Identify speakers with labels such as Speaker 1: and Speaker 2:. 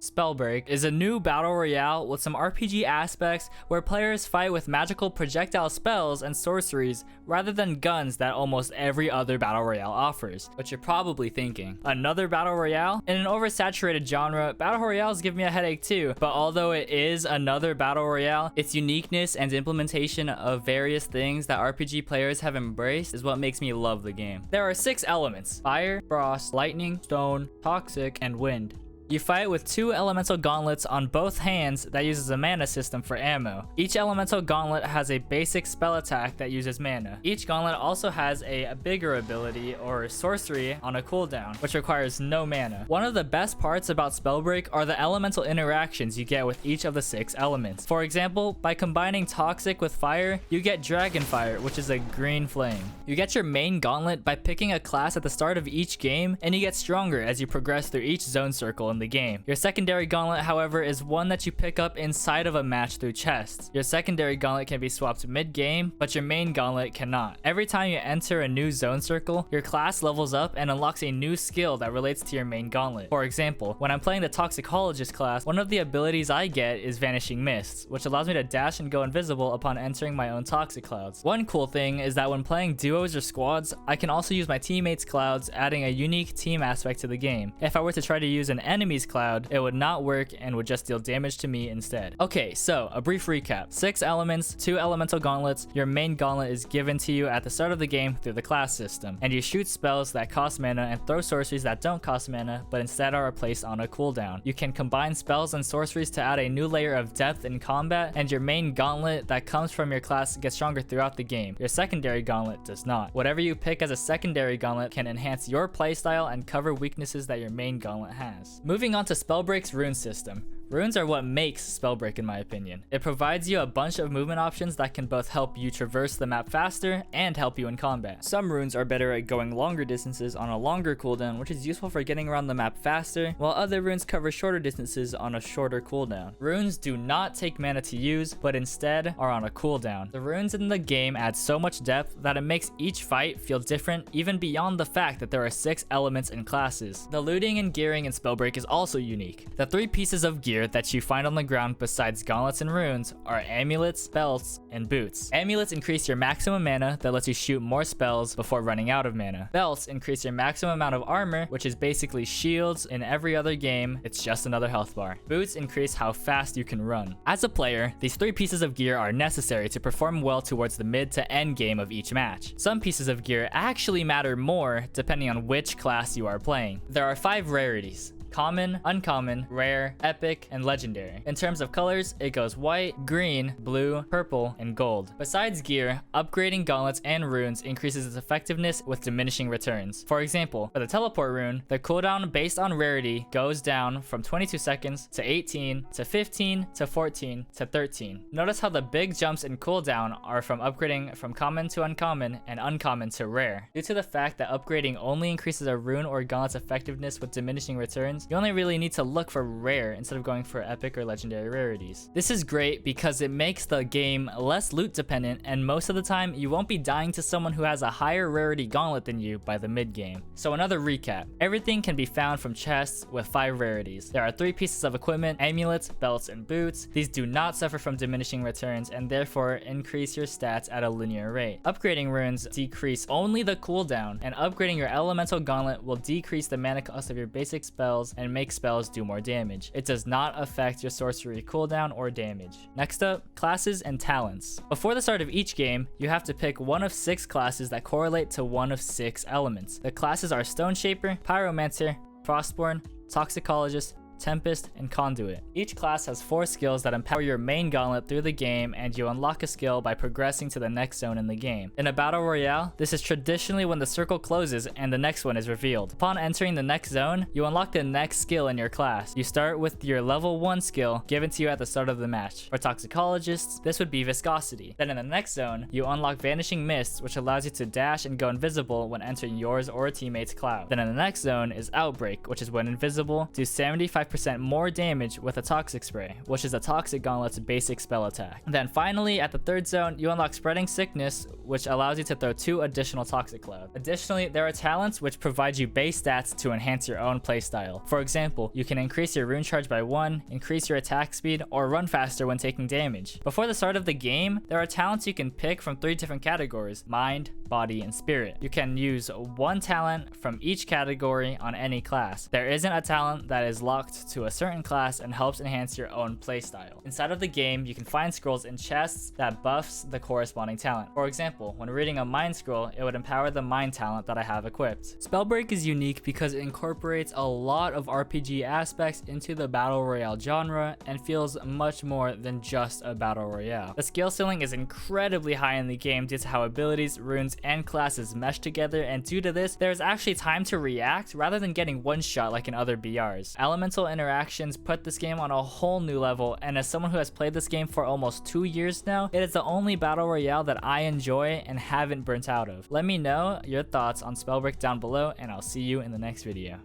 Speaker 1: Spellbreak is a new battle royale with some RPG aspects where players fight with magical projectile spells and sorceries rather than guns that almost every other battle royale offers. But you're probably thinking, another battle royale? In an oversaturated genre, battle royales give me a headache too, but although it is another battle royale, its uniqueness and implementation of various things that RPG players have embraced is what makes me love the game. There are 6 elements: fire, frost, lightning, stone, toxic, and wind. You fight with 2 elemental gauntlets on both hands that uses a mana system for ammo. Each elemental gauntlet has a basic spell attack that uses mana. Each gauntlet also has a bigger ability or sorcery on a cooldown, which requires no mana. One of the best parts about Spellbreak are the elemental interactions you get with each of the 6 elements. For example, by combining toxic with fire, you get dragonfire, which is a green flame. You get your main gauntlet by picking a class at the start of each game, and you get stronger as you progress through each zone circle in the game. Your secondary gauntlet, however, is one that you pick up inside of a match through chests. Your secondary gauntlet can be swapped mid-game, but your main gauntlet cannot. Every time you enter a new zone circle, your class levels up and unlocks a new skill that relates to your main gauntlet. For example, when I'm playing the toxicologist class, one of the abilities I get is vanishing mists, which allows me to dash and go invisible upon entering my own toxic clouds. One cool thing is that when playing duos or squads, I can also use my teammates' clouds, adding a unique team aspect to the game. If I were to try to use an enemy's cloud, it would not work and would just deal damage to me instead. Okay, so a brief recap. 6 elements, 2 elemental gauntlets. Your main gauntlet is given to you at the start of the game through the class system, and you shoot spells that cost mana and throw sorceries that don't cost mana but instead are placed on a cooldown. You can combine spells and sorceries to add a new layer of depth in combat, and your main gauntlet that comes from your class gets stronger throughout the game. Your secondary gauntlet does not. Whatever you pick as a secondary gauntlet can enhance your playstyle and cover weaknesses that your main gauntlet has. Moving on to Spellbreak's rune system. Runes are what makes Spellbreak in my opinion. It provides you a bunch of movement options that can both help you traverse the map faster and help you in combat. Some runes are better at going longer distances on a longer cooldown, which is useful for getting around the map faster, while other runes cover shorter distances on a shorter cooldown. Runes do not take mana to use, but instead are on a cooldown. The runes in the game add so much depth that it makes each fight feel different, even beyond the fact that there are 6 elements and classes. The looting and gearing in Spellbreak is also unique. The 3 pieces of gear that you find on the ground besides gauntlets and runes are amulets, belts, and boots. Amulets increase your maximum mana that lets you shoot more spells before running out of mana. Belts increase your maximum amount of armor, which is basically shields. In every other game, it's just another health bar. Boots increase how fast you can run. As a player, these 3 pieces of gear are necessary to perform well towards the mid to end game of each match. Some pieces of gear actually matter more depending on which class you are playing. There are 5 rarities: common, uncommon, rare, epic, and legendary. In terms of colors, it goes white, green, blue, purple, and gold. Besides gear, upgrading gauntlets and runes increases its effectiveness with diminishing returns. For example, for the teleport rune, the cooldown based on rarity goes down from 22 seconds to 18 to 15 to 14 to 13. Notice how the big jumps in cooldown are from upgrading from common to uncommon and uncommon to rare. Due to the fact that upgrading only increases a rune or gauntlet's effectiveness with diminishing returns, you only really need to look for rare instead of going for epic or legendary rarities. This is great because it makes the game less loot dependent, and most of the time you won't be dying to someone who has a higher rarity gauntlet than you by the mid game. So another recap. Everything can be found from chests with 5 rarities. There are 3 pieces of equipment: amulets, belts, and boots. These do not suffer from diminishing returns and therefore increase your stats at a linear rate. Upgrading runes decrease only the cooldown, and upgrading your elemental gauntlet will decrease the mana cost of your basic spells and make spells do more damage. It does not affect your sorcery cooldown or damage. Next up, classes and talents. Before the start of each game, you have to pick one of 6 classes that correlate to one of 6 elements. The classes are Stone Shaper, Pyromancer, Frostborn, Toxicologist, Tempest, and Conduit. Each class has 4 skills that empower your main gauntlet through the game, and you unlock a skill by progressing to the next zone in the game. In a battle royale, this is traditionally when the circle closes and the next one is revealed. Upon entering the next zone, you unlock the next skill in your class. You start with your level 1 skill given to you at the start of the match. For Toxicologists, this would be Viscosity. Then in the next zone, you unlock Vanishing Mists, which allows you to dash and go invisible when entering yours or a teammate's cloud. Then in the next zone is Outbreak, which is when invisible, do 75% 25% more damage with a toxic spray, which is a toxic gauntlet's basic spell attack. Then finally, at the third zone, you unlock spreading sickness, which allows you to throw 2 additional toxic clouds. Additionally, there are talents which provide you base stats to enhance your own playstyle. For example, you can increase your rune charge by 1, increase your attack speed, or run faster when taking damage. Before the start of the game, there are talents you can pick from 3 different categories: mind, body, and spirit. You can use 1 talent from each category on any class. There isn't a talent that is locked to a certain class and helps enhance your own playstyle. Inside of the game, you can find scrolls in chests that buffs the corresponding talent. For example, when reading a mind scroll, it would empower the mind talent that I have equipped. Spellbreak is unique because it incorporates a lot of RPG aspects into the battle royale genre and feels much more than just a battle royale. The skill ceiling is incredibly high in the game due to how abilities, runes, and classes mesh together, and due to this, there is actually time to react rather than getting one shot like in other BRs. Elemental interactions put this game on a whole new level, and as someone who has played this game for almost 2 years now, it is the only battle royale that I enjoy and haven't burnt out of. Let me know your thoughts on Spellbreak down below, and I'll see you in the next video.